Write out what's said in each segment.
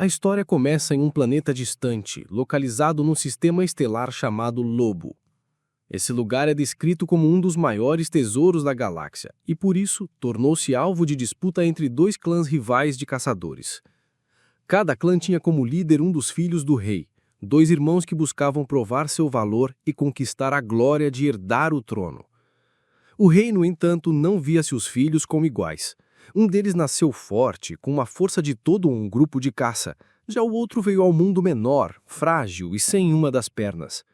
A história começa em um planeta distante, localizado num sistema estelar chamado Lobo. Esse lugar é descrito como um dos maiores tesouros da galáxia e, por isso, tornou-se alvo de disputa entre dois clãs rivais de caçadores. Cada clã tinha como líder um dos filhos do rei, dois irmãos que buscavam provar seu valor e conquistar a glória de herdar o trono. O rei, no entanto, não via seus filhos como iguais. Um deles nasceu forte, com uma força de todo um grupo de caça. Já o outro veio ao mundo menor, frágil e sem uma das pernas.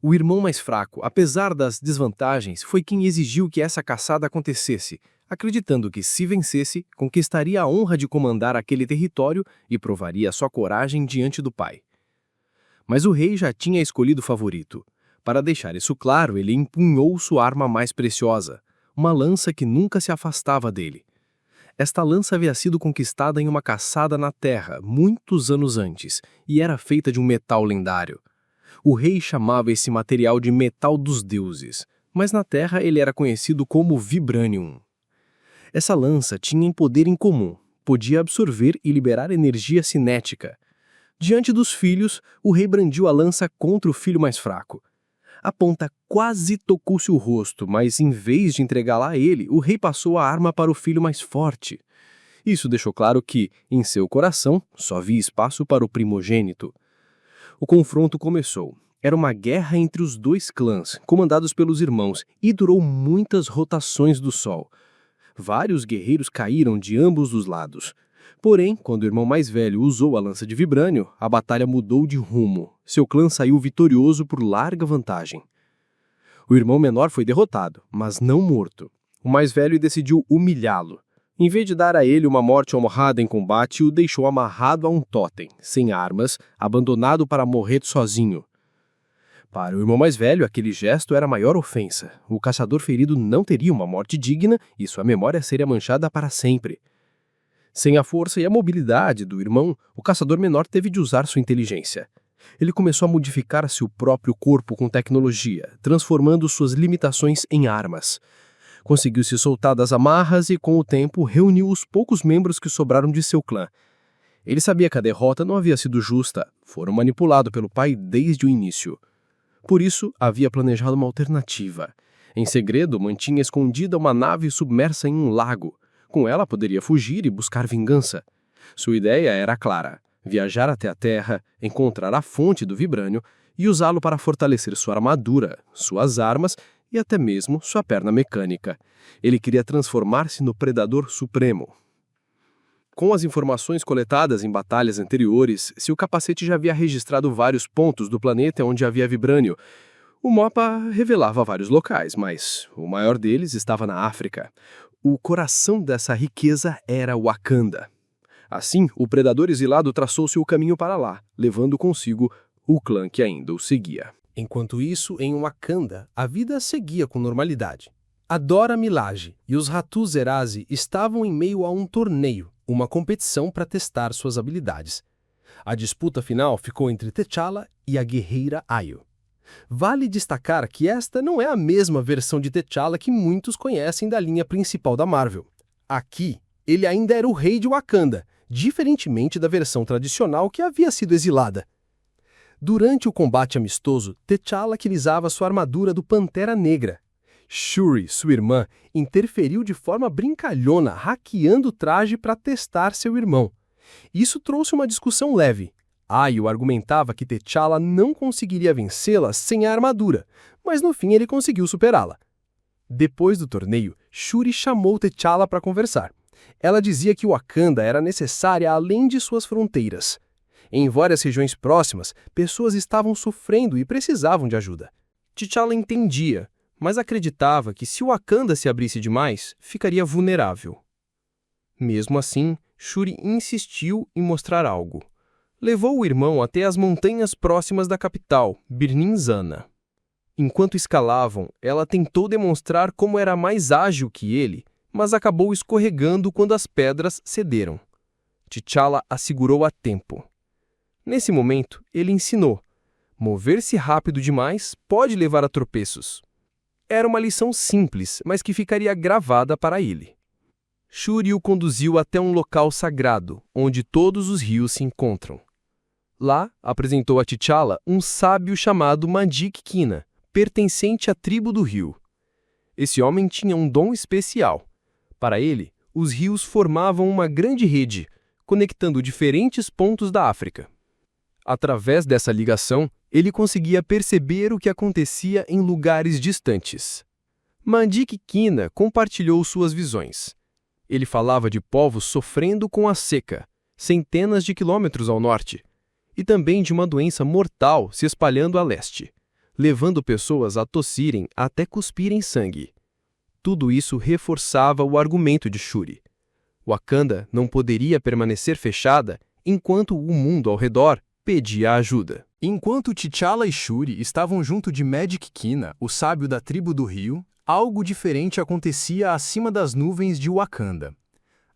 O irmão mais fraco, apesar das desvantagens, foi quem exigiu que essa caçada acontecesse, acreditando que, se vencesse, conquistaria a honra de comandar aquele território e provaria sua coragem diante do pai. Mas o rei já tinha escolhido o favorito. Para deixar isso claro, ele empunhou sua arma mais preciosa, uma lança que nunca se afastava dele. Esta lança havia sido conquistada em uma caçada na Terra, muitos anos antes, e era feita de um metal lendário. O rei chamava esse material de metal dos deuses, mas na Terra ele era conhecido como Vibranium. Essa lança tinha um poder em comum, podia absorver e liberar energia cinética. Diante dos filhos, o rei brandiu a lança contra o filho mais fraco. A ponta quase tocou-se o rosto, mas em vez de entregá-la a ele, o rei passou a arma para o filho mais forte. Isso deixou claro que, em seu coração, só havia espaço para o primogênito. O confronto começou. Era uma guerra entre os dois clãs, comandados pelos irmãos, e durou muitas rotações do sol. Vários guerreiros caíram de ambos os lados. Porém, quando o irmão mais velho usou a lança de vibrânio, a batalha mudou de rumo. Seu clã saiu vitorioso por larga vantagem. O irmão menor foi derrotado, mas não morto. O mais velho decidiu humilhá-lo. Em vez de dar a ele uma morte honrada em combate, o deixou amarrado a um totem, sem armas, abandonado para morrer sozinho. Para o irmão mais velho, aquele gesto era a maior ofensa. O caçador ferido não teria uma morte digna e sua memória seria manchada para sempre. Sem a força e a mobilidade do irmão, o caçador menor teve de usar sua inteligência. Ele começou a modificar seu próprio corpo com tecnologia, transformando suas limitações em armas. Conseguiu se soltar das amarras e, com o tempo, reuniu os poucos membros que sobraram de seu clã. Ele sabia que a derrota não havia sido justa, foram manipulados pelo pai desde o início. Por isso, havia planejado uma alternativa. Em segredo, mantinha escondida uma nave submersa em um lago. Com ela, poderia fugir e buscar vingança. Sua ideia era clara: viajar até a Terra, encontrar a fonte do vibrânio e usá-lo para fortalecer sua armadura, suas armas e até mesmo sua perna mecânica. Ele queria transformar-se no Predador Supremo. Com as informações coletadas em batalhas anteriores, seu capacete já havia registrado vários pontos do planeta onde havia vibrânio. O mapa revelava vários locais, mas o maior deles estava na África. O coração dessa riqueza era Wakanda. Assim, o predador exilado traçou-se o caminho para lá, levando consigo o clã que ainda o seguia. Enquanto isso, em Wakanda, a vida seguia com normalidade. A Dora Milaje e os Ratu Zeraze estavam em meio a um torneio, uma competição para testar suas habilidades. A disputa final ficou entre T'Challa e a guerreira Ayo. Vale destacar que esta não é a mesma versão de T'Challa que muitos conhecem da linha principal da Marvel. Aqui, ele ainda era o rei de Wakanda, diferentemente da versão tradicional que havia sido exilada. Durante o combate amistoso, T'Challa utilizava sua armadura do Pantera Negra. Shuri, sua irmã, interferiu de forma brincalhona, hackeando o traje para testar seu irmão. Isso trouxe uma discussão leve. Ayo argumentava que T'Challa não conseguiria vencê-la sem a armadura, mas no fim ele conseguiu superá-la. Depois do torneio, Shuri chamou T'Challa para conversar. Ela dizia que Wakanda era necessária além de suas fronteiras. Em várias regiões próximas, pessoas estavam sofrendo e precisavam de ajuda. T'Challa entendia, mas acreditava que se Wakanda se abrisse demais, ficaria vulnerável. Mesmo assim, Shuri insistiu em mostrar algo. Levou o irmão até as montanhas próximas da capital, Birnin-Zana. Enquanto escalavam, ela tentou demonstrar como era mais ágil que ele, mas acabou escorregando quando as pedras cederam. T'Challa a segurou a tempo. Nesse momento, ele ensinou: mover-se rápido demais pode levar a tropeços. Era uma lição simples, mas que ficaria gravada para ele. Shuri o conduziu até um local sagrado, onde todos os rios se encontram. Lá, apresentou a T'Challa um sábio chamado Magik-Kina, pertencente à tribo do rio. Esse homem tinha um dom especial. Para ele, os rios formavam uma grande rede, conectando diferentes pontos da África. Através dessa ligação, ele conseguia perceber o que acontecia em lugares distantes. Magik-Kina compartilhou suas visões. Ele falava de povos sofrendo com a seca, centenas de quilômetros ao norte, e também de uma doença mortal se espalhando a leste, levando pessoas a tossirem até cuspirem sangue. Tudo isso reforçava o argumento de Shuri. Wakanda não poderia permanecer fechada enquanto o mundo ao redor pedia ajuda. Enquanto T'Challa e Shuri estavam junto de Magik-Kina, o sábio da tribo do rio, algo diferente acontecia acima das nuvens de Wakanda.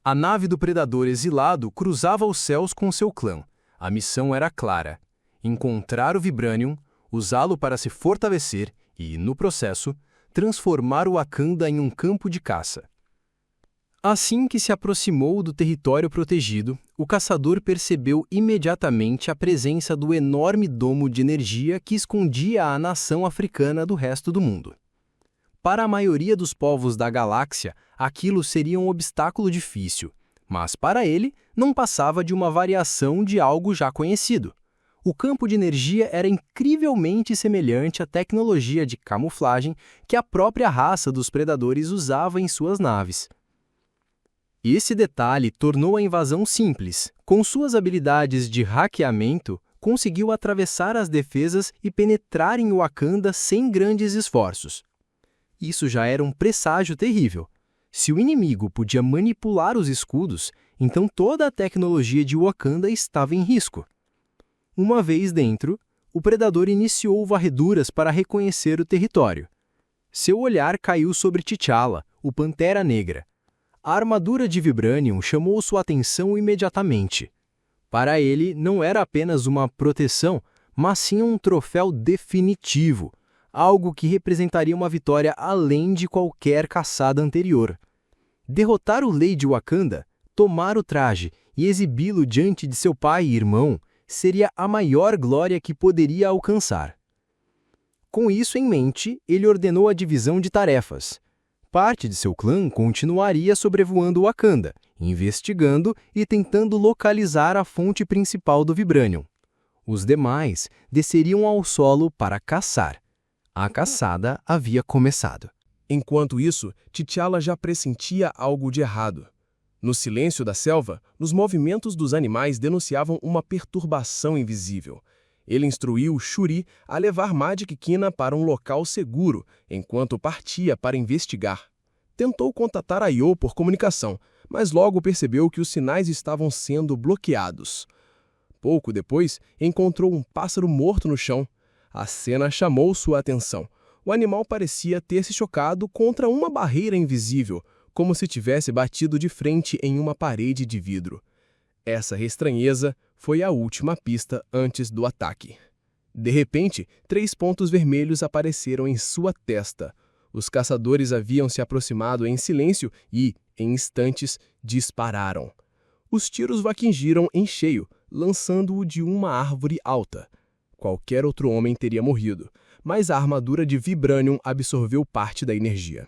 A nave do predador exilado cruzava os céus com seu clã. A missão era clara: encontrar o Vibranium, usá-lo para se fortalecer e, no processo, transformar o Wakanda em um campo de caça. Assim que se aproximou do território protegido, o caçador percebeu imediatamente a presença do enorme domo de energia que escondia a nação africana do resto do mundo. Para a maioria dos povos da galáxia, aquilo seria um obstáculo difícil, mas para ele não passava de uma variação de algo já conhecido. O campo de energia era incrivelmente semelhante à tecnologia de camuflagem que a própria raça dos predadores usava em suas naves. Esse detalhe tornou a invasão simples. Com suas habilidades de hackeamento, conseguiu atravessar as defesas e penetrar em Wakanda sem grandes esforços. Isso já era um presságio terrível. Se o inimigo podia manipular os escudos, então toda a tecnologia de Wakanda estava em risco. Uma vez dentro, o predador iniciou varreduras para reconhecer o território. Seu olhar caiu sobre T'Challa, o Pantera Negra. A armadura de Vibranium chamou sua atenção imediatamente. Para ele, não era apenas uma proteção, mas sim um troféu definitivo, algo que representaria uma vitória além de qualquer caçada anterior. Derrotar o Rei de Wakanda, tomar o traje e exibi-lo diante de seu pai e irmão seria a maior glória que poderia alcançar. Com isso em mente, ele ordenou a divisão de tarefas. Parte de seu clã continuaria sobrevoando Wakanda, investigando e tentando localizar a fonte principal do Vibranium. Os demais desceriam ao solo para caçar. A caçada havia começado. Enquanto isso, T'Challa já pressentia algo de errado. No silêncio da selva, os movimentos dos animais denunciavam uma perturbação invisível. Ele instruiu Shuri a levar Magik-Kina para um local seguro, enquanto partia para investigar. Tentou contatar a Io por comunicação, mas logo percebeu que os sinais estavam sendo bloqueados. Pouco depois, encontrou um pássaro morto no chão. A cena chamou sua atenção. O animal parecia ter se chocado contra uma barreira invisível, como se tivesse batido de frente em uma parede de vidro. Essa estranheza foi a última pista antes do ataque. De repente, 3 pontos vermelhos apareceram em sua testa. Os caçadores haviam se aproximado em silêncio e, em instantes, dispararam. Os tiros o atingiram em cheio, lançando-o de uma árvore alta. Qualquer outro homem teria morrido, mas a armadura de Vibranium absorveu parte da energia.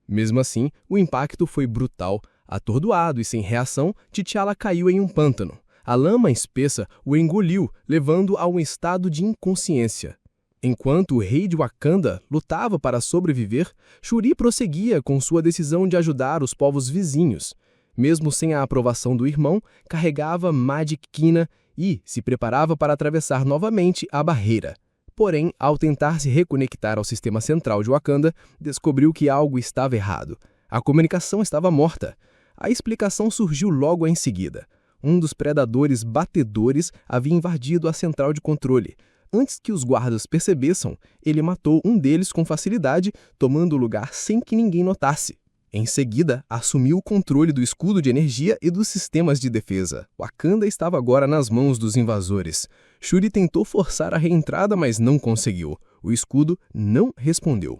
Mesmo assim, o impacto foi brutal. Atordoado e sem reação, T'Challa caiu em um pântano. A lama espessa o engoliu, levando-o a um estado de inconsciência. Enquanto o rei de Wakanda lutava para sobreviver, Shuri prosseguia com sua decisão de ajudar os povos vizinhos. Mesmo sem a aprovação do irmão, carregava Magik-Kina e se preparava para atravessar novamente a barreira. Porém, ao tentar se reconectar ao sistema central de Wakanda, descobriu que algo estava errado. A comunicação estava morta. A explicação surgiu logo em seguida. Um dos predadores batedores havia invadido a central de controle. Antes que os guardas percebessem, ele matou um deles com facilidade, tomando o lugar sem que ninguém notasse. Em seguida, assumiu o controle do escudo de energia e dos sistemas de defesa. Wakanda estava agora nas mãos dos invasores. Shuri tentou forçar a reentrada, mas não conseguiu. O escudo não respondeu.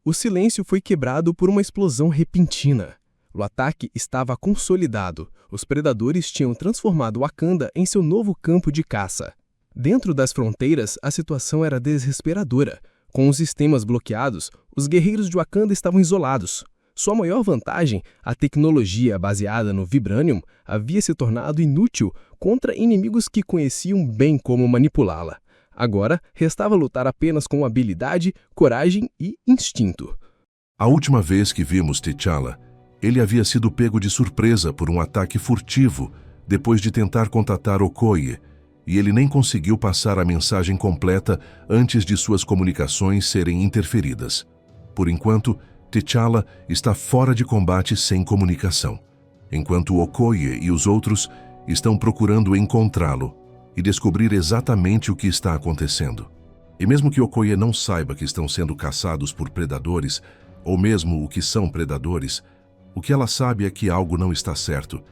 O silêncio foi quebrado por uma explosão repentina. O ataque estava consolidado. Os predadores tinham transformado Wakanda em seu novo campo de caça. Dentro das fronteiras, a situação era desesperadora. Com os sistemas bloqueados, os guerreiros de Wakanda estavam isolados. Sua maior vantagem, a tecnologia baseada no Vibranium, havia se tornado inútil contra inimigos que conheciam bem como manipulá-la. Agora, restava lutar apenas com habilidade, coragem e instinto. A última vez que vimos T'Challa, ele havia sido pego de surpresa por um ataque furtivo depois de tentar contatar Okoye, e ele nem conseguiu passar a mensagem completa antes de suas comunicações serem interferidas. Por enquanto, T'Challa está fora de combate sem comunicação, enquanto Okoye e os outros estão procurando encontrá-lo e descobrir exatamente o que está acontecendo. E mesmo que Okoye não saiba que estão sendo caçados por predadores, ou mesmo o que são predadores, o que ela sabe é que algo não está certo.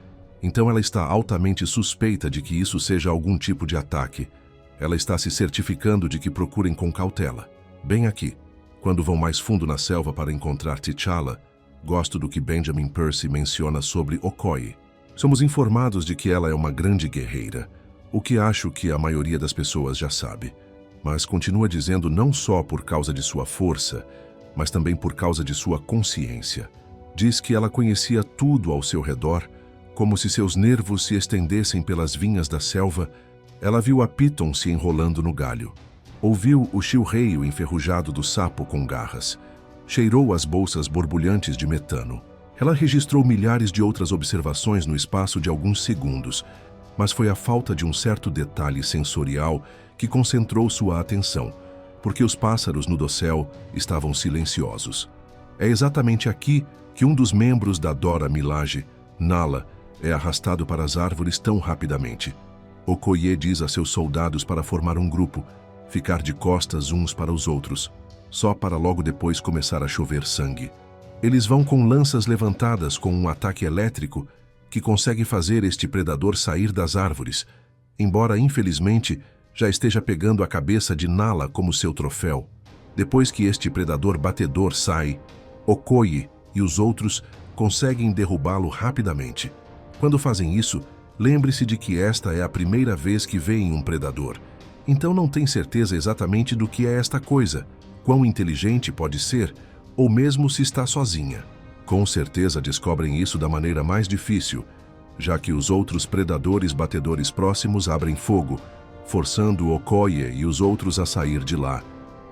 Então ela está altamente suspeita de que isso seja algum tipo de ataque. Ela está se certificando de que procurem com cautela. Bem aqui, quando vão mais fundo na selva para encontrar T'Challa, gosto do que Benjamin Percy menciona sobre Okoye. Somos informados de que ela é uma grande guerreira, o que acho que a maioria das pessoas já sabe. Mas continua dizendo não só por causa de sua força, mas também por causa de sua consciência. Diz que ela conhecia tudo ao seu redor, como se seus nervos se estendessem pelas vinhas da selva. Ela viu a Piton se enrolando no galho. Ouviu o chilreio enferrujado do sapo com garras. Cheirou as bolsas borbulhantes de metano. Ela registrou milhares de outras observações no espaço de alguns segundos, mas foi a falta de um certo detalhe sensorial que concentrou sua atenção, porque os pássaros no dossel estavam silenciosos. É exatamente aqui que um dos membros da Dora Milaje, Nala, é arrastado para as árvores tão rapidamente. Okoye diz a seus soldados para formar um grupo, ficar de costas uns para os outros, só para logo depois começar a chover sangue. Eles vão com lanças levantadas com um ataque elétrico que consegue fazer este predador sair das árvores, embora infelizmente já esteja pegando a cabeça de Nala como seu troféu. Depois que este predador batedor sai, Okoye e os outros conseguem derrubá-lo rapidamente. Quando fazem isso, lembre-se de que esta é a primeira vez que veem um predador. Então não tem certeza exatamente do que é esta coisa, quão inteligente pode ser, ou mesmo se está sozinha. Com certeza descobrem isso da maneira mais difícil, já que os outros predadores batedores próximos abrem fogo, forçando Okoye e os outros a sair de lá.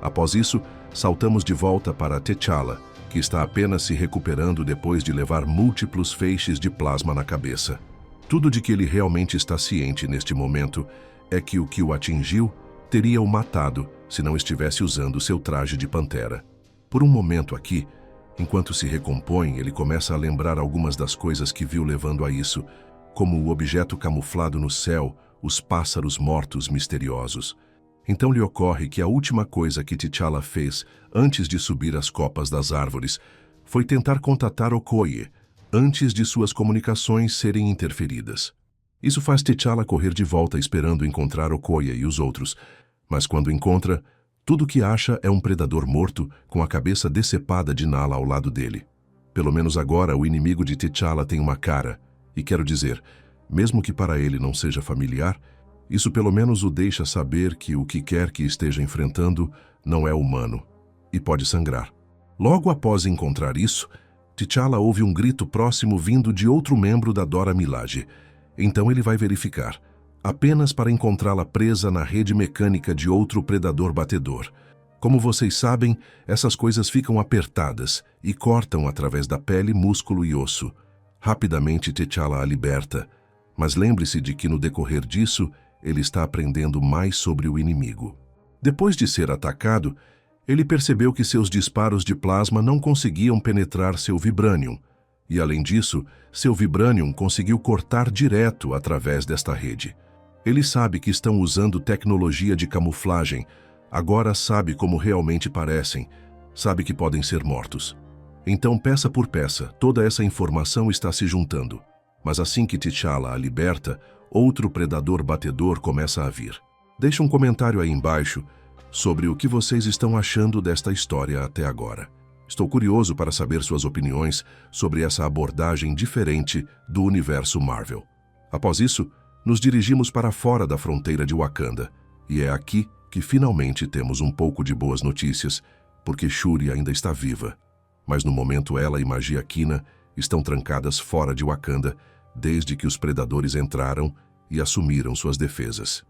Após isso, saltamos de volta para T'Challa, que está apenas se recuperando depois de levar múltiplos feixes de plasma na cabeça. Tudo de que ele realmente está ciente neste momento é que o que o atingiu teria o matado se não estivesse usando seu traje de pantera. Por um momento aqui, enquanto se recompõe, ele começa a lembrar algumas das coisas que viu levando a isso, como o objeto camuflado no céu, os pássaros mortos misteriosos. Então lhe ocorre que a última coisa que T'Challa fez antes de subir as copas das árvores foi tentar contatar Okoye, antes de suas comunicações serem interferidas. Isso faz T'Challa correr de volta esperando encontrar Okoye e os outros, mas quando encontra, tudo o que acha é um predador morto com a cabeça decepada de Nala ao lado dele. Pelo menos agora o inimigo de T'Challa tem uma cara, e quero dizer, mesmo que para ele não seja familiar, isso pelo menos o deixa saber que o que quer que esteja enfrentando não é humano e pode sangrar. Logo após encontrar isso, T'Challa ouve um grito próximo vindo de outro membro da Dora Milaje. Então ele vai verificar, apenas para encontrá-la presa na rede mecânica de outro predador batedor. Como vocês sabem, essas coisas ficam apertadas e cortam através da pele, músculo e osso. Rapidamente T'Challa a liberta, mas lembre-se de que no decorrer disso, ele está aprendendo mais sobre o inimigo. Depois de ser atacado, ele percebeu que seus disparos de plasma não conseguiam penetrar seu Vibranium, e além disso, seu Vibranium conseguiu cortar direto através desta rede. Ele sabe que estão usando tecnologia de camuflagem, agora sabe como realmente parecem, sabe que podem ser mortos. Então, peça por peça, toda essa informação está se juntando. Mas assim que T'Challa a liberta, outro predador batedor começa a vir. Deixe um comentário aí embaixo sobre o que vocês estão achando desta história até agora. Estou curioso para saber suas opiniões sobre essa abordagem diferente do universo Marvel. Após isso, nos dirigimos para fora da fronteira de Wakanda, e é aqui que finalmente temos um pouco de boas notícias, porque Shuri ainda está viva. Mas no momento ela e Magia Kina estão trancadas fora de Wakanda desde que os predadores entraram e assumiram suas defesas.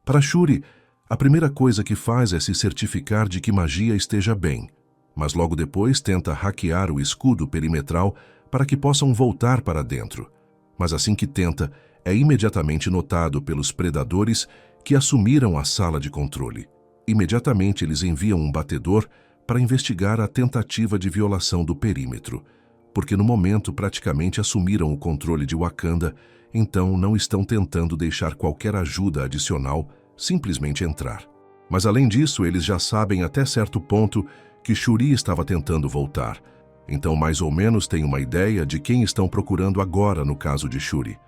Para Shuri, a primeira coisa que faz é se certificar de que Magia esteja bem, mas logo depois tenta hackear o escudo perimetral para que possam voltar para dentro. Mas assim que tenta, é imediatamente notado pelos predadores que assumiram a sala de controle. Imediatamente eles enviam um batedor para investigar a tentativa de violação do perímetro, porque no momento praticamente assumiram o controle de Wakanda, então não estão tentando deixar qualquer ajuda adicional, simplesmente entrar. Mas além disso, eles já sabem até certo ponto que Shuri estava tentando voltar, então mais ou menos têm uma ideia de quem estão procurando agora no caso de Shuri.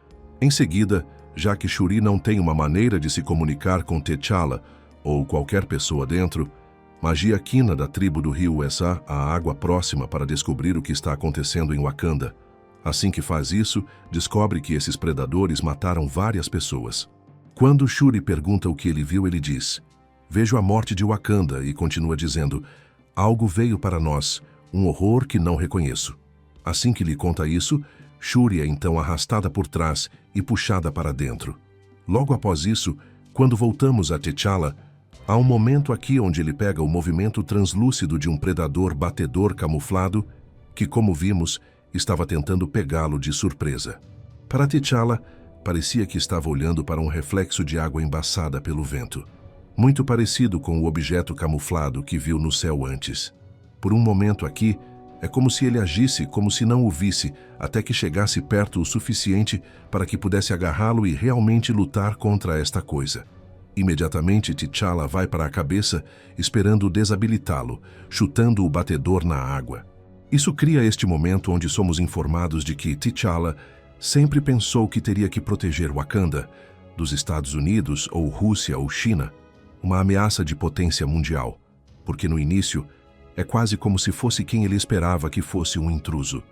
Em seguida, já que Shuri não tem uma maneira de se comunicar com T'Challa ou qualquer pessoa dentro, Magia Kina da tribo do rio Essa à água próxima para descobrir o que está acontecendo em Wakanda. Assim que faz isso, descobre que esses predadores mataram várias pessoas. Quando Shuri pergunta o que ele viu, ele diz: "Vejo a morte de Wakanda", e continua dizendo: "Algo veio para nós, um horror que não reconheço." Assim que lhe conta isso, Shuri é então arrastada por trás e puxada para dentro. Logo após isso, quando voltamos a T'Challa, há um momento aqui onde ele pega o movimento translúcido de um predador batedor camuflado que, como vimos, estava tentando pegá-lo de surpresa. Para T'Challa, parecia que estava olhando para um reflexo de água embaçada pelo vento, muito parecido com o objeto camuflado que viu no céu antes. Por um momento aqui, é como se ele agisse como se não o visse, até que chegasse perto o suficiente para que pudesse agarrá-lo e realmente lutar contra esta coisa. Imediatamente, T'Challa vai para a cabeça, esperando desabilitá-lo, chutando o batedor na água. Isso cria este momento onde somos informados de que T'Challa sempre pensou que teria que proteger Wakanda dos Estados Unidos ou Rússia ou China, uma ameaça de potência mundial, porque no início é quase como se fosse quem ele esperava que fosse um intruso.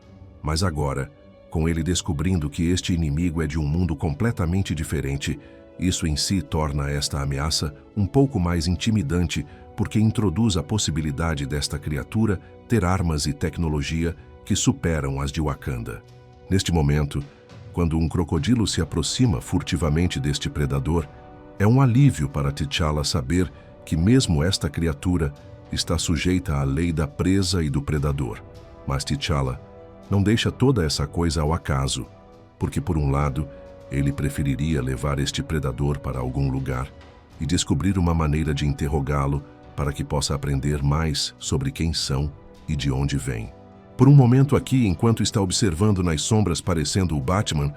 Mas agora, com ele descobrindo que este inimigo é de um mundo completamente diferente, isso em si torna esta ameaça um pouco mais intimidante, porque introduz a possibilidade desta criatura ter armas e tecnologia que superam as de Wakanda. Neste momento, quando um crocodilo se aproxima furtivamente deste predador, é um alívio para T'Challa saber que mesmo esta criatura está sujeita à lei da presa e do predador. Mas T'Challa não deixa toda essa coisa ao acaso, porque por um lado, ele preferiria levar este predador para algum lugar e descobrir uma maneira de interrogá-lo para que possa aprender mais sobre quem são e de onde vêm. Por um momento aqui, enquanto está observando nas sombras parecendo o Batman,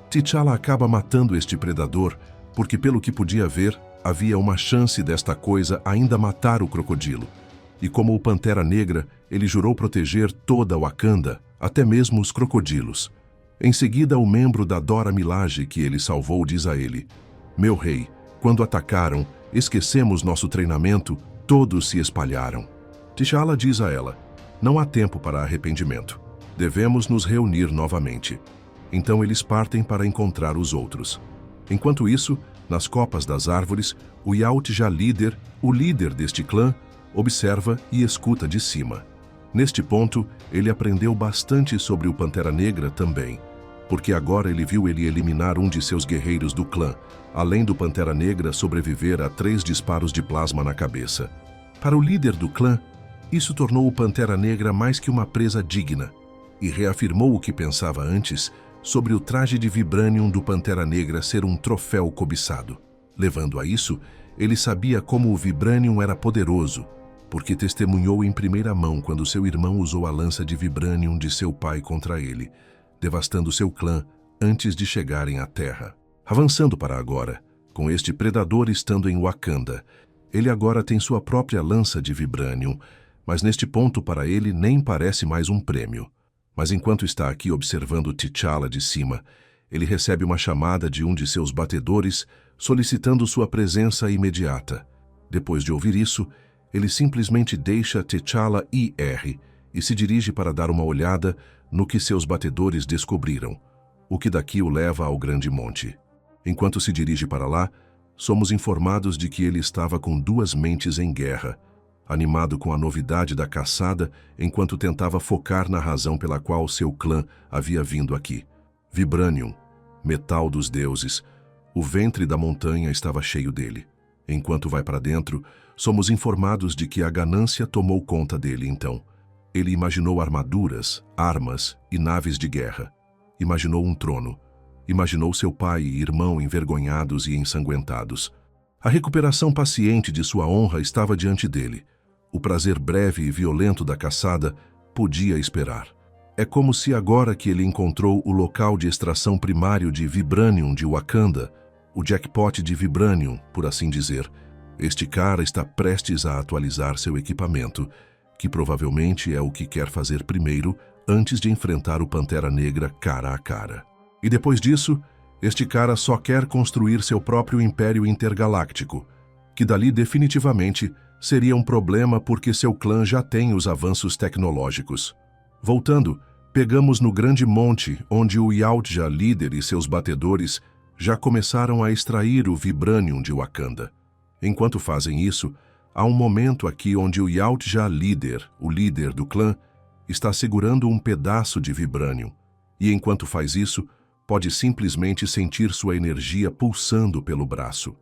T'Challa acaba matando este predador, porque pelo que podia ver, havia uma chance desta coisa ainda matar o crocodilo. E como o Pantera Negra, ele jurou proteger toda Wakanda, até mesmo os crocodilos. Em seguida, o membro da Dora Milaje que ele salvou diz a ele: "Meu rei, quando atacaram, esquecemos nosso treinamento, todos se espalharam." T'Challa diz a ela: "Não há tempo para arrependimento. Devemos nos reunir novamente." Então eles partem para encontrar os outros. Enquanto isso, nas copas das árvores, o Yautja líder, o líder deste clã, observa e escuta de cima. Neste ponto, ele aprendeu bastante sobre o Pantera Negra também, porque agora ele viu ele eliminar um de seus guerreiros do clã, além do Pantera Negra sobreviver a 3 disparos de plasma na cabeça. Para o líder do clã, isso tornou o Pantera Negra mais que uma presa digna, e reafirmou o que pensava antes sobre o traje de Vibranium do Pantera Negra ser um troféu cobiçado. Levando a isso, ele sabia como o Vibranium era poderoso, porque testemunhou em primeira mão quando seu irmão usou a lança de Vibranium de seu pai contra ele, devastando seu clã antes de chegarem à Terra. Avançando para agora, com este predador estando em Wakanda, ele agora tem sua própria lança de Vibranium, mas neste ponto para ele nem parece mais um prêmio. Mas enquanto está aqui observando T'Challa de cima, ele recebe uma chamada de um de seus batedores solicitando sua presença imediata. Depois de ouvir isso, ele simplesmente deixa T'Challa ir e se dirige para dar uma olhada no que seus batedores descobriram, o que daqui o leva ao grande monte. Enquanto se dirige para lá, somos informados de que ele estava com duas mentes em guerra, animado com a novidade da caçada enquanto tentava focar na razão pela qual seu clã havia vindo aqui. Vibranium, metal dos deuses, o ventre da montanha estava cheio dele. Enquanto vai para dentro, somos informados de que a ganância tomou conta dele então. Ele imaginou armaduras, armas e naves de guerra. Imaginou um trono. Imaginou seu pai e irmão envergonhados e ensanguentados. A recuperação paciente de sua honra estava diante dele. O prazer breve e violento da caçada podia esperar. É como se agora que ele encontrou o local de extração primário de Vibranium de Wakanda, o jackpot de Vibranium, por assim dizer, este cara está prestes a atualizar seu equipamento, que provavelmente é o que quer fazer primeiro antes de enfrentar o Pantera Negra cara a cara. E depois disso, este cara só quer construir seu próprio império intergaláctico, que dali definitivamente seria um problema porque seu clã já tem os avanços tecnológicos. Voltando, pegamos no grande monte onde o Yautja líder e seus batedores já começaram a extrair o Vibranium de Wakanda. Enquanto fazem isso, há um momento aqui onde o Yautja líder, o líder do clã, está segurando um pedaço de Vibranium, e enquanto faz isso, pode simplesmente sentir sua energia pulsando pelo braço.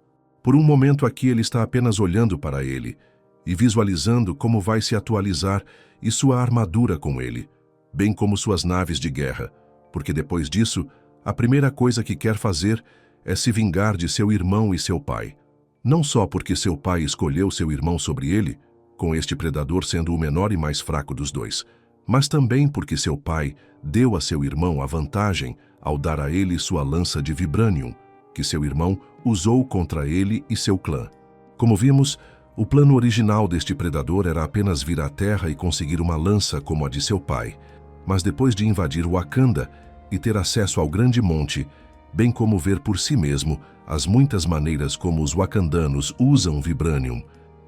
Por um momento aqui ele está apenas olhando para ele e visualizando como vai se atualizar e sua armadura com ele, bem como suas naves de guerra, porque depois disso, a primeira coisa que quer fazer é se vingar de seu irmão e seu pai. Não só porque seu pai escolheu seu irmão sobre ele, com este predador sendo o menor e mais fraco dos dois, mas também porque seu pai deu a seu irmão a vantagem ao dar a ele sua lança de Vibranium, que seu irmão usou contra ele e seu clã. Como vimos, o plano original deste predador era apenas vir à Terra e conseguir uma lança como a de seu pai, mas depois de invadir Wakanda e ter acesso ao grande monte, bem como ver por si mesmo as muitas maneiras como os wakandanos usam Vibranium,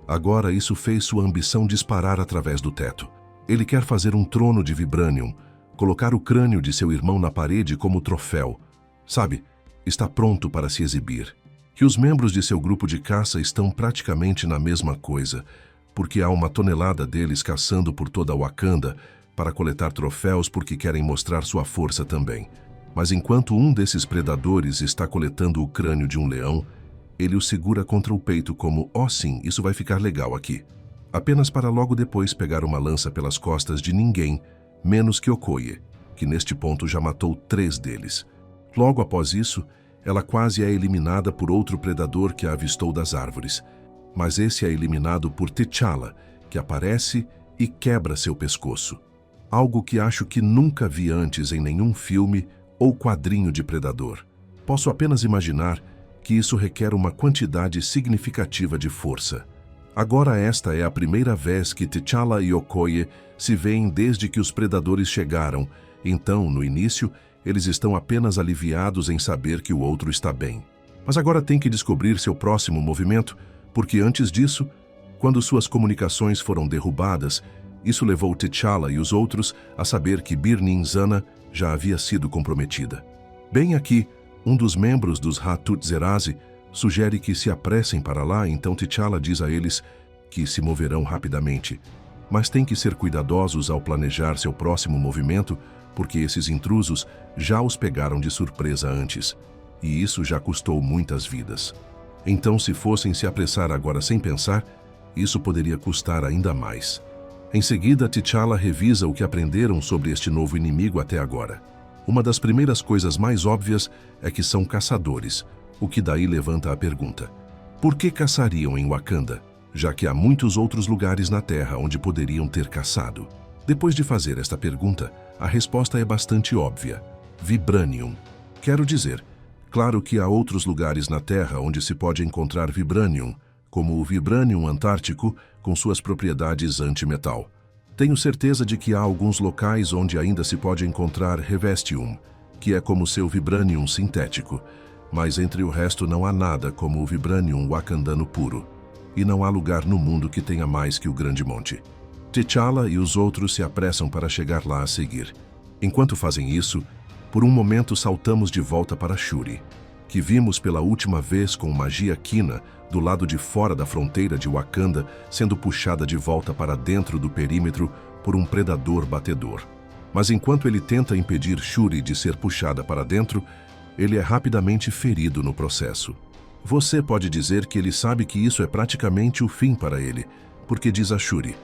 agora isso fez sua ambição disparar através do teto. Ele quer fazer um trono de Vibranium, colocar o crânio de seu irmão na parede como troféu. Sabe, está pronto para se exibir. Que os membros de seu grupo de caça estão praticamente na mesma coisa, porque há uma tonelada deles caçando por toda Wakanda para coletar troféus porque querem mostrar sua força também. Mas enquanto um desses predadores está coletando o crânio de um leão, ele o segura contra o peito como, sim, isso vai ficar legal aqui. Apenas para logo depois pegar uma lança pelas costas de ninguém, menos que Okoye, que neste ponto já matou 3 deles. Logo após isso, ela quase é eliminada por outro predador que a avistou das árvores. Mas esse é eliminado por T'Challa, que aparece e quebra seu pescoço. Algo que acho que nunca vi antes em nenhum filme ou quadrinho de predador. Posso apenas imaginar que isso requer uma quantidade significativa de força. Agora esta é a primeira vez que T'Challa e Okoye se veem desde que os predadores chegaram, então, no início, eles estão apenas aliviados em saber que o outro está bem. Mas agora tem que descobrir seu próximo movimento, porque antes disso, quando suas comunicações foram derrubadas, isso levou T'Challa e os outros a saber que Birnin Zana já havia sido comprometida. Bem aqui, um dos membros dos Hatut-Zeraze sugere que se apressem para lá, então T'Challa diz a eles que se moverão rapidamente, mas tem que ser cuidadosos ao planejar seu próximo movimento, porque esses intrusos já os pegaram de surpresa antes, e isso já custou muitas vidas. Então, se fossem se apressar agora sem pensar, isso poderia custar ainda mais. Em seguida, T'Challa revisa o que aprenderam sobre este novo inimigo até agora. Uma das primeiras coisas mais óbvias é que são caçadores, o que daí levanta a pergunta: por que caçariam em Wakanda, já que há muitos outros lugares na Terra onde poderiam ter caçado? Depois de fazer esta pergunta, a resposta é bastante óbvia: Vibranium. Quero dizer, claro que há outros lugares na Terra onde se pode encontrar Vibranium, como o Vibranium Antártico, com suas propriedades antimetal. Tenho certeza de que há alguns locais onde ainda se pode encontrar Revestium, que é como seu Vibranium sintético, mas entre o resto não há nada como o Vibranium wakandano puro, e não há lugar no mundo que tenha mais que o Grande Monte. T'Challa e os outros se apressam para chegar lá a seguir. Enquanto fazem isso, por um momento saltamos de volta para Shuri, que vimos pela última vez com magia Kina do lado de fora da fronteira de Wakanda sendo puxada de volta para dentro do perímetro por um predador batedor. Mas enquanto ele tenta impedir Shuri de ser puxada para dentro, ele é rapidamente ferido no processo. Você pode dizer que ele sabe que isso é praticamente o fim para ele, porque diz a Shuri: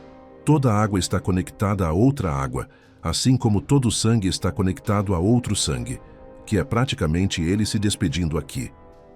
toda água está conectada a outra água, assim como todo sangue está conectado a outro sangue, que é praticamente ele se despedindo aqui.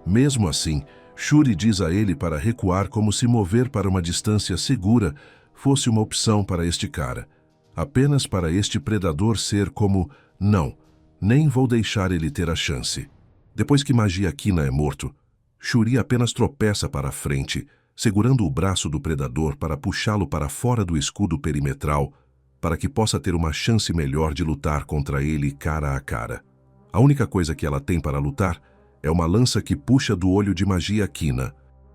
Mesmo assim, Shuri diz a ele para recuar como se mover para uma distância segura fosse uma opção para este cara. Apenas para este predador ser como, não, nem vou deixar ele ter a chance. Depois que Magia Kina é morto, Shuri apenas tropeça para a frente, segurando o braço do predador para puxá-lo para fora do escudo perimetral, para que possa ter uma chance melhor de lutar contra ele cara a cara. A única coisa que ela tem para lutar é uma lança que puxa do olho de Magia Kina.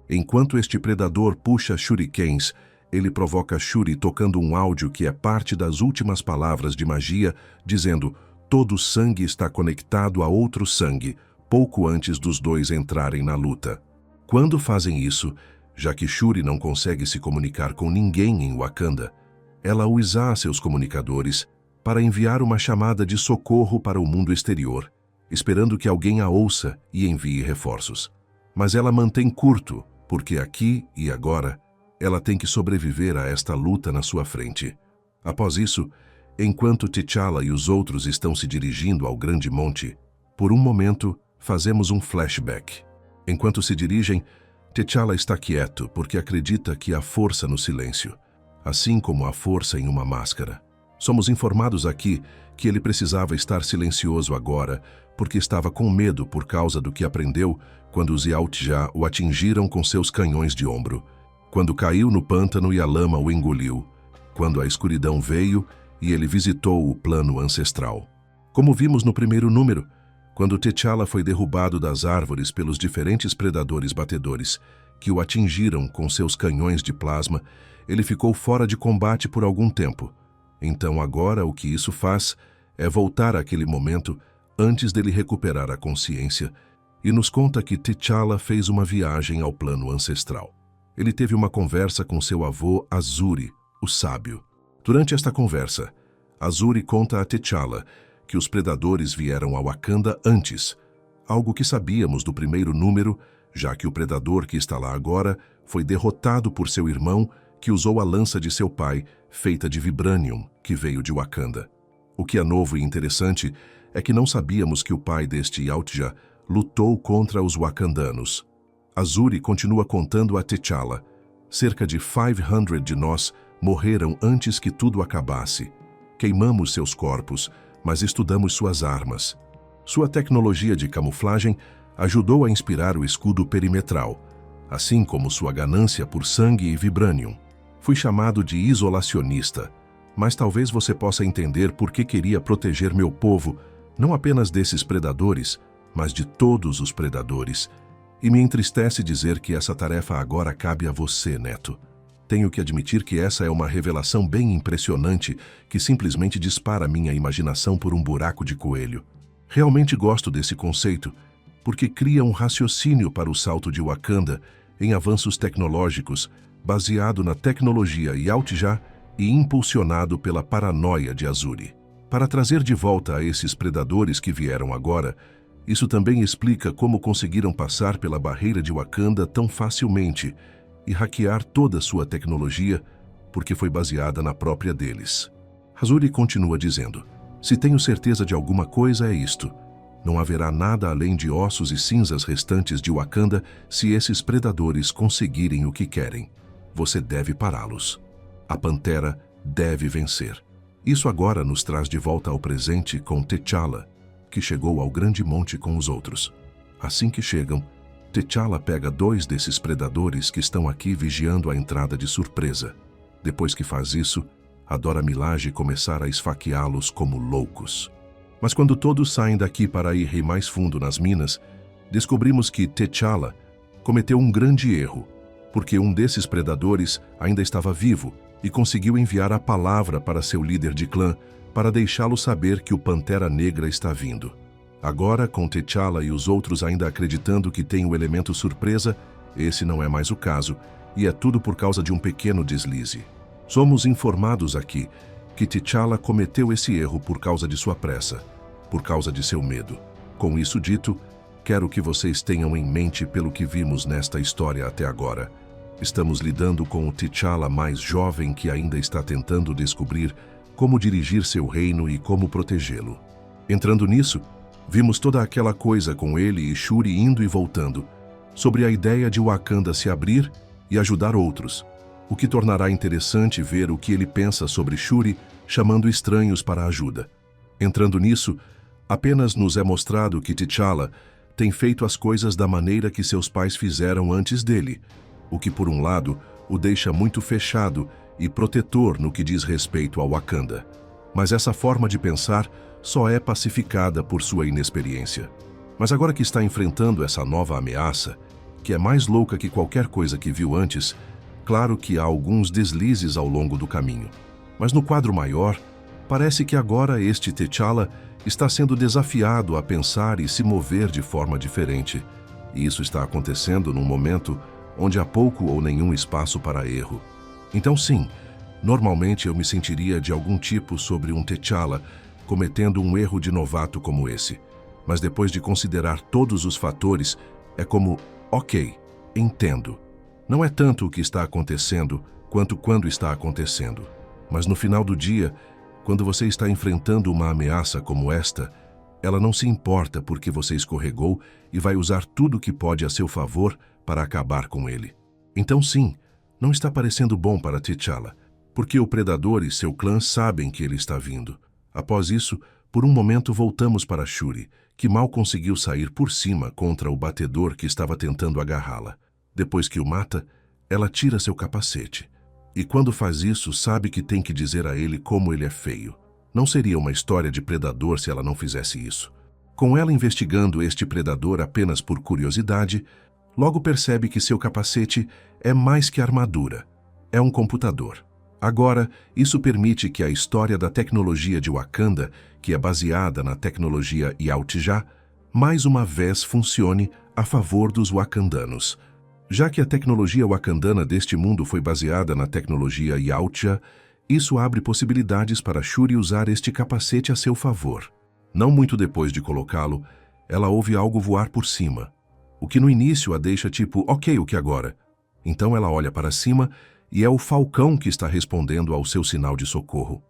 Enquanto este predador puxa shurikens, ele provoca Shuri tocando um áudio que é parte das últimas palavras de magia, dizendo: todo sangue está conectado a outro sangue, pouco antes dos dois entrarem na luta. Quando fazem isso, já que Shuri não consegue se comunicar com ninguém em Wakanda, ela usa seus comunicadores para enviar uma chamada de socorro para o mundo exterior, esperando que alguém a ouça e envie reforços. Mas ela mantém curto, porque aqui e agora ela tem que sobreviver a esta luta na sua frente. Após isso, enquanto T'Challa e os outros estão se dirigindo ao grande monte, por um momento fazemos um flashback. Enquanto se dirigem, T'Challa está quieto porque acredita que há força no silêncio, assim como há força em uma máscara. Somos informados aqui que ele precisava estar silencioso agora porque estava com medo por causa do que aprendeu quando os Yautja o atingiram com seus canhões de ombro, quando caiu no pântano e a lama o engoliu, quando a escuridão veio e ele visitou o plano ancestral. Como vimos no primeiro número, quando T'Challa foi derrubado das árvores pelos diferentes predadores batedores que o atingiram com seus canhões de plasma, ele ficou fora de combate por algum tempo. Então agora o que isso faz é voltar àquele momento antes dele recuperar a consciência e nos conta que T'Challa fez uma viagem ao plano ancestral. Ele teve uma conversa com seu avô Azuri, o sábio. Durante esta conversa, Azuri conta a T'Challa que os predadores vieram a Wakanda antes, algo que sabíamos do primeiro número, já que o predador que está lá agora foi derrotado por seu irmão, que usou a lança de seu pai, feita de vibranium, que veio de Wakanda. O que é novo e interessante é que não sabíamos que o pai deste Yautja lutou contra os wakandanos. Azuri continua contando a T'Challa: cerca de 500 de nós morreram antes que tudo acabasse. Queimamos seus corpos, mas estudamos suas armas. Sua tecnologia de camuflagem ajudou a inspirar o escudo perimetral, assim como sua ganância por sangue e vibranium. Fui chamado de isolacionista, mas talvez você possa entender por que queria proteger meu povo, não apenas desses predadores, mas de todos os predadores. E me entristece dizer que essa tarefa agora cabe a você, Neto. Tenho que admitir que essa é uma revelação bem impressionante que simplesmente dispara minha imaginação por um buraco de coelho. Realmente gosto desse conceito, porque cria um raciocínio para o salto de Wakanda em avanços tecnológicos, baseado na tecnologia Yautja e impulsionado pela paranoia de Azuri. Para trazer de volta a esses predadores que vieram agora, isso também explica como conseguiram passar pela barreira de Wakanda tão facilmente e hackear toda sua tecnologia, porque foi baseada na própria deles. Azuri continua dizendo: se tenho certeza de alguma coisa é isto. Não haverá nada além de ossos e cinzas restantes de Wakanda se esses predadores conseguirem o que querem. Você deve pará-los. A Pantera deve vencer. Isso agora nos traz de volta ao presente com T'Challa, que chegou ao grande monte com os outros. Assim que chegam, T'Challa pega 2 desses predadores que estão aqui vigiando a entrada de surpresa. Depois que faz isso, Adora Milaje começar a esfaqueá-los como loucos. Mas quando todos saem daqui para ir mais fundo nas minas, descobrimos que T'Challa cometeu um grande erro, porque um desses predadores ainda estava vivo e conseguiu enviar a palavra para seu líder de clã para deixá-lo saber que o Pantera Negra está vindo. Agora, com T'Challa e os outros ainda acreditando que tem o elemento surpresa, esse não é mais o caso, e é tudo por causa de um pequeno deslize. Somos informados aqui que T'Challa cometeu esse erro por causa de sua pressa, por causa de seu medo. Com isso dito, quero que vocês tenham em mente pelo que vimos nesta história até agora. Estamos lidando com o T'Challa mais jovem que ainda está tentando descobrir como dirigir seu reino e como protegê-lo. Entrando nisso, vimos toda aquela coisa com ele e Shuri indo e voltando, sobre a ideia de Wakanda se abrir e ajudar outros, o que tornará interessante ver o que ele pensa sobre Shuri chamando estranhos para a ajuda. Entrando nisso, apenas nos é mostrado que T'Challa tem feito as coisas da maneira que seus pais fizeram antes dele, o que por um lado o deixa muito fechado e protetor no que diz respeito ao Wakanda. Mas essa forma de pensar só é pacificada por sua inexperiência. Mas agora que está enfrentando essa nova ameaça, que é mais louca que qualquer coisa que viu antes, claro que há alguns deslizes ao longo do caminho. Mas no quadro maior, parece que agora este T'Challa está sendo desafiado a pensar e se mover de forma diferente. E isso está acontecendo num momento onde há pouco ou nenhum espaço para erro. Então sim, normalmente eu me sentiria de algum tipo sobre um T'Challa cometendo um erro de novato como esse. Mas depois de considerar todos os fatores, é como, ok, entendo. Não é tanto o que está acontecendo, quanto quando está acontecendo. Mas no final do dia, quando você está enfrentando uma ameaça como esta, ela não se importa porque você escorregou e vai usar tudo o que pode a seu favor para acabar com ele. Então sim, não está parecendo bom para T'Challa, porque o Predador e seu clã sabem que ele está vindo. Após isso, por um momento voltamos para Shuri, que mal conseguiu sair por cima contra o batedor que estava tentando agarrá-la. Depois que o mata, ela tira seu capacete. E quando faz isso, sabe que tem que dizer a ele como ele é feio. Não seria uma história de Predador se ela não fizesse isso. Com ela investigando este Predador apenas por curiosidade, logo percebe que seu capacete é mais que armadura. É um computador. Agora, isso permite que a história da tecnologia de Wakanda, que é baseada na tecnologia Yautja, mais uma vez funcione a favor dos wakandanos. Já que a tecnologia wakandana deste mundo foi baseada na tecnologia Yautja, isso abre possibilidades para Shuri usar este capacete a seu favor. Não muito depois de colocá-lo, ela ouve algo voar por cima, o que no início a deixa tipo, ok, o que agora? Então ela olha para cima e é o Falcão que está respondendo ao seu sinal de socorro.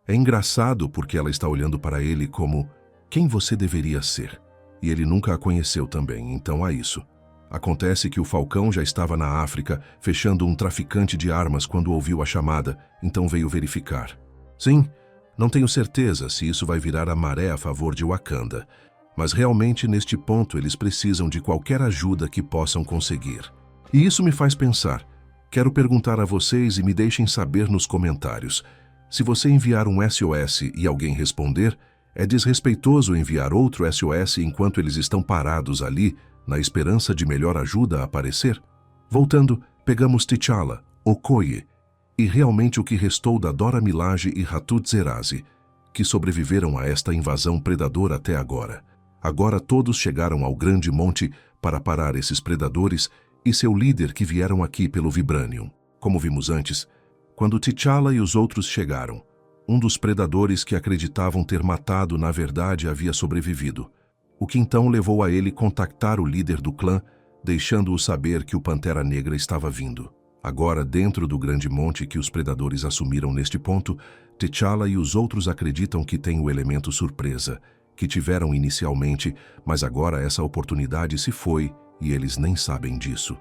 É engraçado porque ela está olhando para ele como quem você deveria ser. E ele nunca a conheceu também, então há isso. Acontece que o Falcão já estava na África, fechando um traficante de armas quando ouviu a chamada, então veio verificar. Sim, não tenho certeza se isso vai virar a maré a favor de Wakanda, mas realmente neste ponto eles precisam de qualquer ajuda que possam conseguir. E isso me faz pensar. Quero perguntar a vocês e me deixem saber nos comentários. Se você enviar um SOS e alguém responder, é desrespeitoso enviar outro SOS enquanto eles estão parados ali, na esperança de melhor ajuda a aparecer? Voltando, pegamos T'Challa, Okoye, e realmente o que restou da Dora Milaje e Hattuserazi, que sobreviveram a esta invasão predadora até agora. Agora todos chegaram ao Grande Monte para parar esses predadores e seu líder que vieram aqui pelo Vibranium. Como vimos antes, quando T'Challa e os outros chegaram, um dos predadores que acreditavam ter matado na verdade havia sobrevivido, o que então levou a ele contactar o líder do clã, deixando-o saber que o Pantera Negra estava vindo. Agora, dentro do Grande Monte que os predadores assumiram neste ponto, T'Challa e os outros acreditam que tem o elemento surpresa, que tiveram inicialmente, mas agora essa oportunidade se foi e eles nem sabem disso.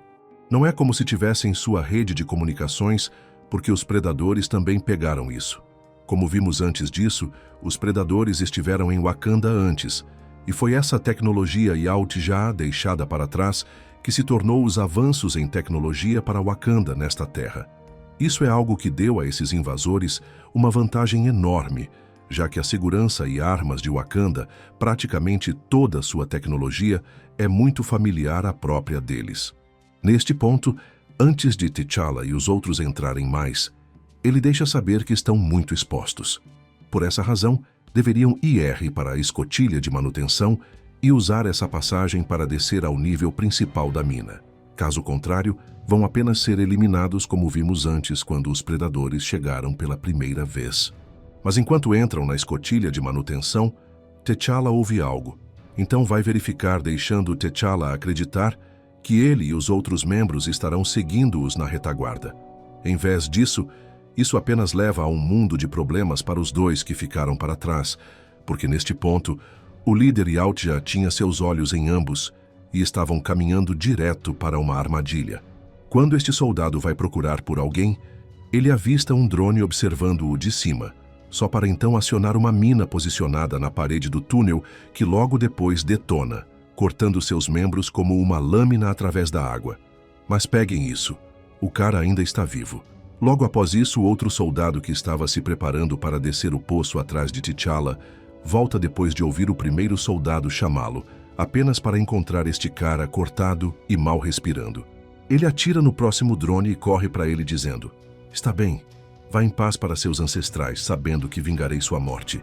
Não é como se tivessem sua rede de comunicações, porque os predadores também pegaram isso. Como vimos antes disso, os predadores estiveram em Wakanda antes, e foi essa tecnologia Yautja deixada para trás que se tornou os avanços em tecnologia para Wakanda nesta terra. Isso é algo que deu a esses invasores uma vantagem enorme, já que a segurança e armas de Wakanda, praticamente toda sua tecnologia, é muito familiar à própria deles. Neste ponto, antes de T'Challa e os outros entrarem mais, Ele deixa saber que estão muito expostos. Por essa razão, deveriam ir para a escotilha de manutenção e usar essa passagem para descer ao nível principal da mina. Caso contrário, vão apenas ser eliminados como vimos antes quando os predadores chegaram pela primeira vez. Mas enquanto entram na escotilha de manutenção, T'Challa ouve algo. Então vai verificar, deixando T'Challa acreditar que ele e os outros membros estarão seguindo-os na retaguarda. Em vez disso, isso apenas leva a um mundo de problemas para os dois que ficaram para trás, porque neste ponto, o líder Yautja tinha seus olhos em ambos e estavam caminhando direto para uma armadilha. Quando este soldado vai procurar por alguém, ele avista um drone observando-o de cima, só para então acionar uma mina posicionada na parede do túnel que logo depois detona, cortando seus membros como uma lâmina através da água. Mas peguem isso, o cara ainda está vivo. Logo após isso, outro soldado que estava se preparando para descer o poço atrás de T'Challa volta depois de ouvir o primeiro soldado chamá-lo, apenas para encontrar este cara cortado e mal respirando. Ele atira no próximo drone e corre para ele dizendo: "Está bem, vá em paz para seus ancestrais, sabendo que vingarei sua morte.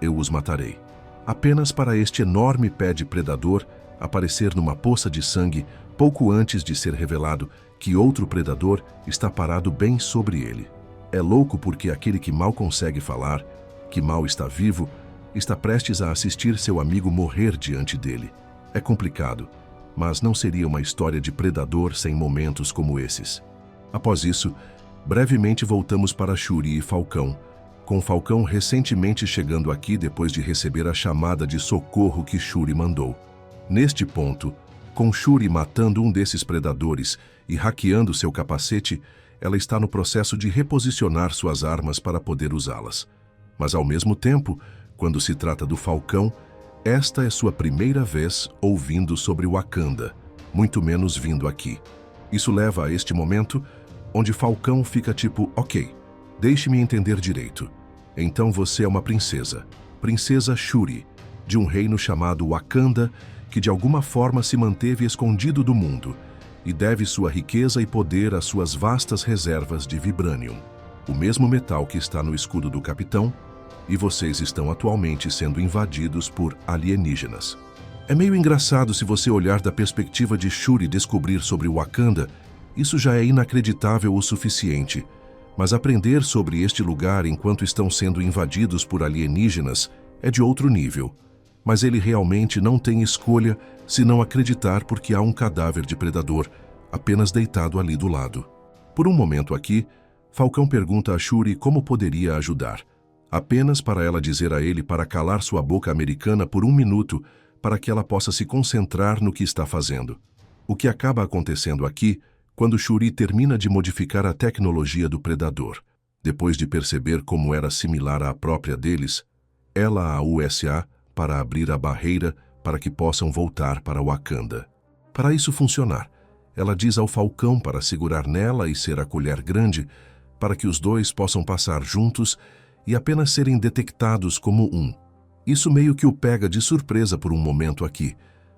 Eu os matarei." Apenas para este enorme pé de predador aparecer numa poça de sangue pouco antes de ser revelado que outro predador está parado bem sobre ele. É louco porque aquele que mal consegue falar, que mal está vivo, está prestes a assistir seu amigo morrer diante dele. É complicado, mas não seria uma história de predador sem momentos como esses. Após isso, brevemente voltamos para Shuri e Falcão, com Falcão recentemente chegando aqui depois de receber a chamada de socorro que Shuri mandou. Neste ponto, com Shuri matando um desses predadores e hackeando seu capacete, ela está no processo de reposicionar suas armas para poder usá-las. Mas ao mesmo tempo, quando se trata do Falcão, esta é sua primeira vez ouvindo sobre Wakanda, muito menos vindo aqui. Isso leva a este momento onde Falcão fica tipo: "Ok, deixe-me entender direito. Então você é uma princesa, Princesa Shuri, de um reino chamado Wakanda, que de alguma forma se manteve escondido do mundo e deve sua riqueza e poder às suas vastas reservas de vibranium, o mesmo metal que está no escudo do capitão, e vocês estão atualmente sendo invadidos por alienígenas." É meio engraçado se você olhar da perspectiva de Shuri descobrir sobre Wakanda. Isso já é inacreditável o suficiente, mas aprender sobre este lugar enquanto estão sendo invadidos por alienígenas é de outro nível. Mas ele realmente não tem escolha se não acreditar, porque há um cadáver de predador apenas deitado ali do lado. Por um momento aqui, Falcão pergunta a Shuri como poderia ajudar, apenas para ela dizer a ele para calar sua boca americana por um minuto para que ela possa se concentrar no que está fazendo. O que acaba acontecendo aqui quando Shuri termina de modificar a tecnologia do predador. Depois de perceber como era similar à própria deles, ela a USA para abrir a barreira para que possam voltar para Wakanda. Para isso funcionar, ela diz ao Falcão para segurar nela e ser a colher grande para que os dois possam passar juntos e apenas serem detectados como um. Isso meio que o pega de surpresa por um momento aqui,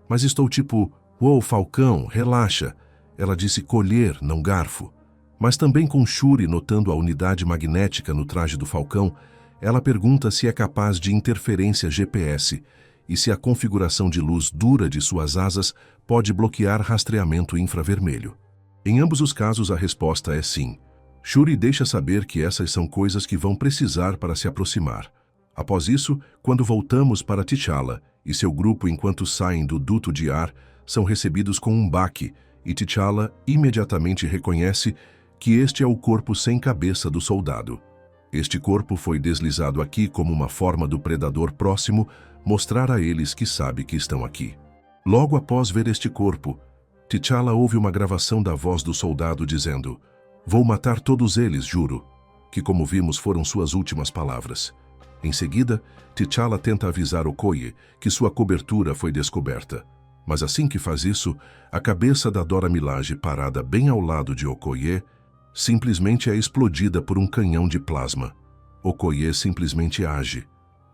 mas estou tipo: "Uou, Falcão, relaxa." Ela disse colher, não garfo. Mas também com Shuri notando a unidade magnética no traje do Falcão, ela pergunta se é capaz de interferência GPS e se a configuração de luz dura de suas asas pode bloquear rastreamento infravermelho. Em ambos os casos, a resposta é sim. Shuri deixa saber que essas são coisas que vão precisar para se aproximar. Após isso, quando voltamos para T'Challa e seu grupo enquanto saem do duto de ar, são recebidos com um baque e T'Challa imediatamente reconhece que este é o corpo sem cabeça do soldado. Este corpo foi deslizado aqui como uma forma do predador próximo mostrar a eles que sabe que estão aqui. Logo após ver este corpo, T'Challa ouve uma gravação da voz do soldado dizendo: "Vou matar todos eles, juro", que como vimos foram suas últimas palavras. Em seguida, T'Challa tenta avisar Okoye que sua cobertura foi descoberta. Mas assim que faz isso, a cabeça da Dora Milaje parada bem ao lado de Okoye simplesmente é explodida por um canhão de plasma. Okoye simplesmente age.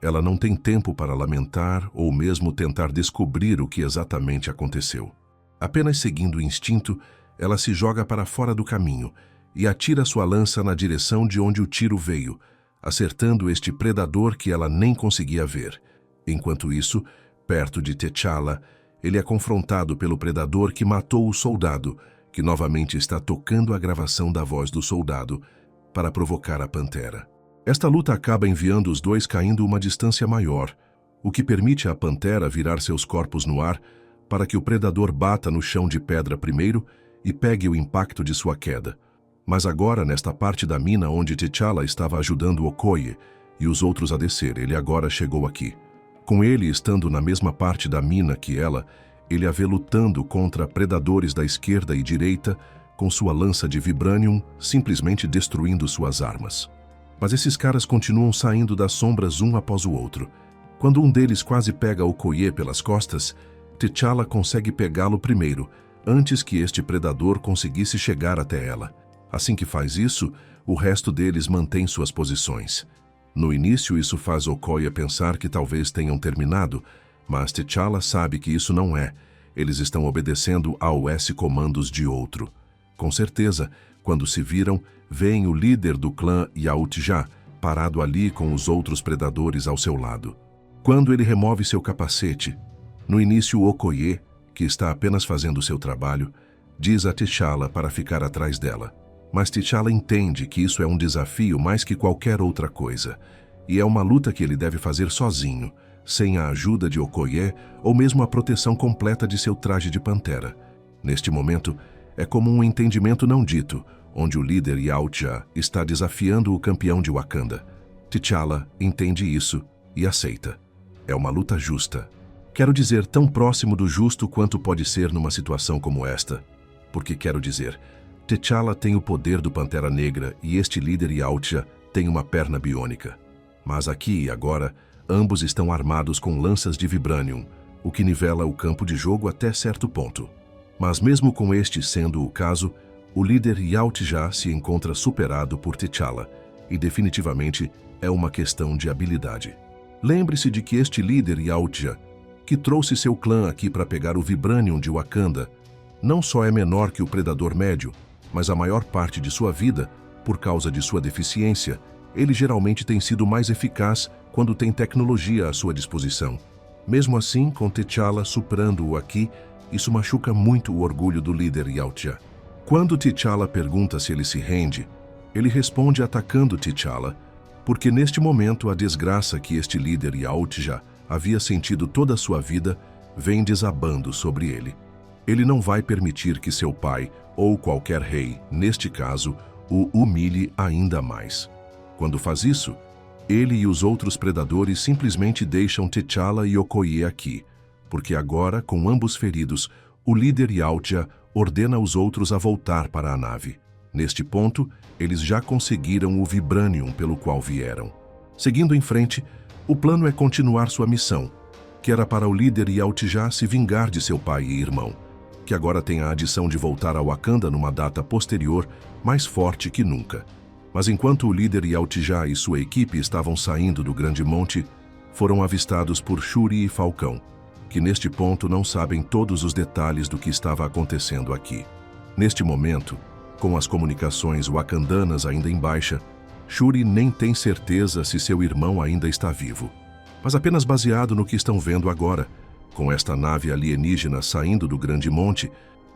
Ela não tem tempo para lamentar ou mesmo tentar descobrir o que exatamente aconteceu. Apenas seguindo o instinto, ela se joga para fora do caminho e atira sua lança na direção de onde o tiro veio, acertando este predador que ela nem conseguia ver. Enquanto isso, perto de T'Challa, ele é confrontado pelo predador que matou o soldado, que novamente está tocando a gravação da voz do soldado para provocar a Pantera. Esta luta acaba enviando os dois caindo uma distância maior, o que permite à Pantera virar seus corpos no ar para que o predador bata no chão de pedra primeiro e pegue o impacto de sua queda. Mas agora, nesta parte da mina onde T'Challa estava ajudando Okoye e os outros a descer, ele agora chegou aqui. Com ele estando na mesma parte da mina que ela, ele a vê lutando contra predadores da esquerda e direita com sua lança de vibranium, simplesmente destruindo suas armas. Mas esses caras continuam saindo das sombras um após o outro. Quando um deles quase pega Okoye pelas costas, T'Challa consegue pegá-lo primeiro, antes que este predador conseguisse chegar até ela. Assim que faz isso, o resto deles mantém suas posições. No início, isso faz Okoye pensar que talvez tenham terminado, mas T'Challa sabe que isso não é. Eles estão obedecendo aos comandos de outro. Com certeza, quando se viram, veem o líder do clã Yautja parado ali com os outros predadores ao seu lado. Quando ele remove seu capacete, no início Okoye, que está apenas fazendo seu trabalho, diz a T'Challa para ficar atrás dela. Mas T'Challa entende que isso é um desafio mais que qualquer outra coisa, e é uma luta que ele deve fazer sozinho, sem a ajuda de Okoye ou mesmo a proteção completa de seu traje de pantera. Neste momento, é como um entendimento não dito, onde o líder Yautja está desafiando o campeão de Wakanda. T'Challa entende isso e aceita. É uma luta justa. Quero dizer, tão próximo do justo quanto pode ser numa situação como esta, porque quero dizer, T'Challa tem o poder do Pantera Negra e este líder Yautja tem uma perna biônica. Mas aqui e agora, ambos estão armados com lanças de vibranium, o que nivela o campo de jogo até certo ponto. Mas mesmo com este sendo o caso, o líder Yautja se encontra superado por T'Challa, e definitivamente é uma questão de habilidade. Lembre-se de que este líder Yautja, que trouxe seu clã aqui para pegar o vibranium de Wakanda, não só é menor que o Predador Médio, mas a maior parte de sua vida, por causa de sua deficiência, ele geralmente tem sido mais eficaz quando tem tecnologia à sua disposição. Mesmo assim, com T'Challa superando-o aqui, isso machuca muito o orgulho do líder Yautja. Quando T'Challa pergunta se ele se rende, ele responde atacando T'Challa, porque neste momento a desgraça que este líder Yautja havia sentido toda a sua vida vem desabando sobre ele. Ele não vai permitir que seu pai, ou qualquer rei, neste caso, o humilhe ainda mais. Quando faz isso, ele e os outros predadores simplesmente deixam T'Challa e Okoye aqui, porque agora, com ambos feridos, o líder Yautja ordena os outros a voltar para a nave. Neste ponto, eles já conseguiram o vibranium pelo qual vieram. Seguindo em frente, o plano é continuar sua missão, que era para o líder Yautja se vingar de seu pai e irmão, que agora tem a adição de voltar a Wakanda numa data posterior, mais forte que nunca. Mas enquanto o líder Yautja e sua equipe estavam saindo do Grande Monte, foram avistados por Shuri e Falcão, que neste ponto não sabem todos os detalhes do que estava acontecendo aqui. Neste momento, com as comunicações wakandanas ainda em baixa, Shuri nem tem certeza se seu irmão ainda está vivo. Mas apenas baseado no que estão vendo agora, com esta nave alienígena saindo do Grande Monte,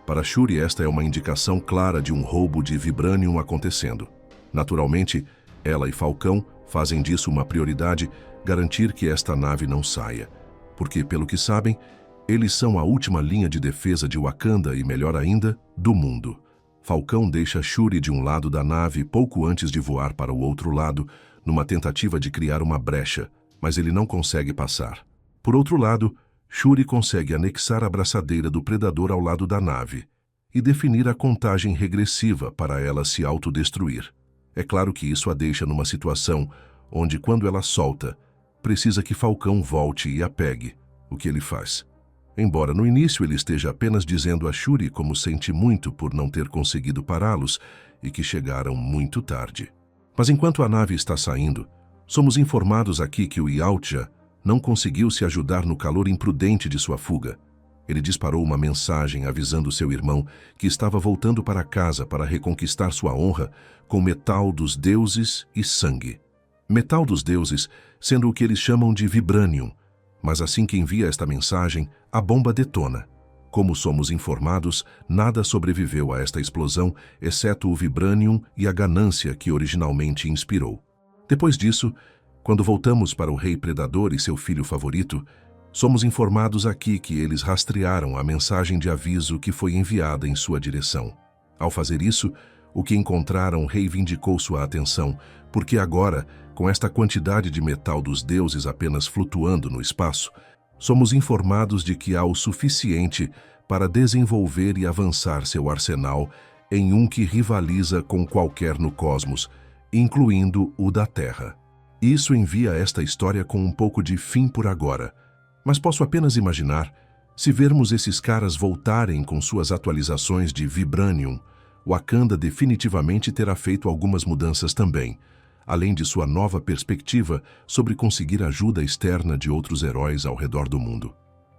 para Shuri esta é uma indicação clara de um roubo de vibranium acontecendo. Naturalmente, ela e Falcão fazem disso uma prioridade, garantir que esta nave não saia, porque, pelo que sabem, eles são a última linha de defesa de Wakanda e, melhor ainda, do mundo. Falcão deixa Shuri de um lado da nave pouco antes de voar para o outro lado, numa tentativa de criar uma brecha, mas ele não consegue passar. Por outro lado, Shuri consegue anexar a braçadeira do predador ao lado da nave e definir a contagem regressiva para ela se autodestruir. É claro que isso a deixa numa situação onde, quando ela solta, precisa que Falcão volte e a pegue, o que ele faz. Embora no início ele esteja apenas dizendo a Shuri como sente muito por não ter conseguido pará-los e que chegaram muito tarde. Mas enquanto a nave está saindo, somos informados aqui que o Yautja não conseguiu se ajudar no calor imprudente de sua fuga. Ele disparou uma mensagem avisando seu irmão que estava voltando para casa para reconquistar sua honra com metal dos deuses e sangue. Metal dos deuses sendo o que eles chamam de vibranium, mas assim que envia esta mensagem, a bomba detona. Como somos informados, nada sobreviveu a esta explosão, exceto o vibranium e a ganância que originalmente inspirou. Depois disso, quando voltamos para o Rei Predador e seu filho favorito, somos informados aqui que eles rastrearam a mensagem de aviso que foi enviada em sua direção. Ao fazer isso, o que encontraram reivindicou sua atenção, porque agora, com esta quantidade de metal dos deuses apenas flutuando no espaço, somos informados de que há o suficiente para desenvolver e avançar seu arsenal em um que rivaliza com qualquer no cosmos, incluindo o da Terra. Isso envia esta história com um pouco de fim por agora, mas posso apenas imaginar, se vermos esses caras voltarem com suas atualizações de Vibranium, Wakanda definitivamente terá feito algumas mudanças também, além de sua nova perspectiva sobre conseguir ajuda externa de outros heróis ao redor do mundo.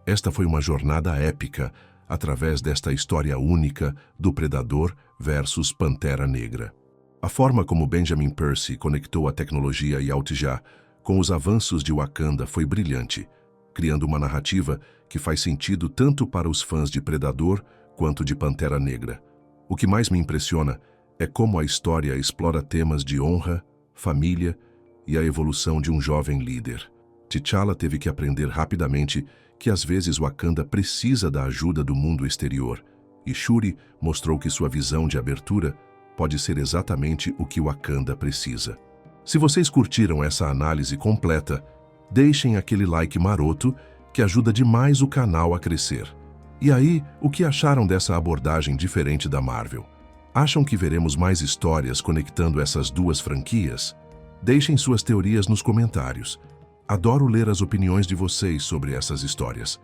Esta foi uma jornada épica, através desta história única do Predador versus Pantera Negra. A forma como Benjamin Percy conectou a tecnologia Yautja com os avanços de Wakanda foi brilhante, criando uma narrativa que faz sentido tanto para os fãs de Predador quanto de Pantera Negra. O que mais me impressiona é como a história explora temas de honra, família e a evolução de um jovem líder. T'Challa teve que aprender rapidamente que às vezes Wakanda precisa da ajuda do mundo exterior, e Shuri mostrou que sua visão de abertura pode ser exatamente o que Wakanda precisa. Se vocês curtiram essa análise completa, deixem aquele like maroto que ajuda demais o canal a crescer. E aí, o que acharam dessa abordagem diferente da Marvel? Acham que veremos mais histórias conectando essas duas franquias? Deixem suas teorias nos comentários. Adoro ler as opiniões de vocês sobre essas histórias.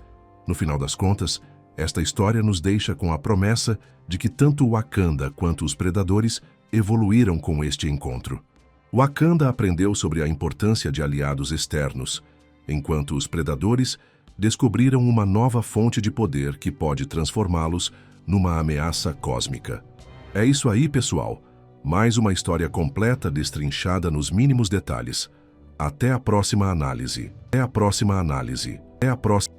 No final das contas, esta história nos deixa com a promessa de que tanto Wakanda quanto os Predadores evoluíram com este encontro. Wakanda aprendeu sobre a importância de aliados externos, enquanto os Predadores descobriram uma nova fonte de poder que pode transformá-los numa ameaça cósmica. É isso aí, pessoal. Mais uma história completa destrinchada nos mínimos detalhes. Até a próxima análise. Até a próxima análise. Até a próxima.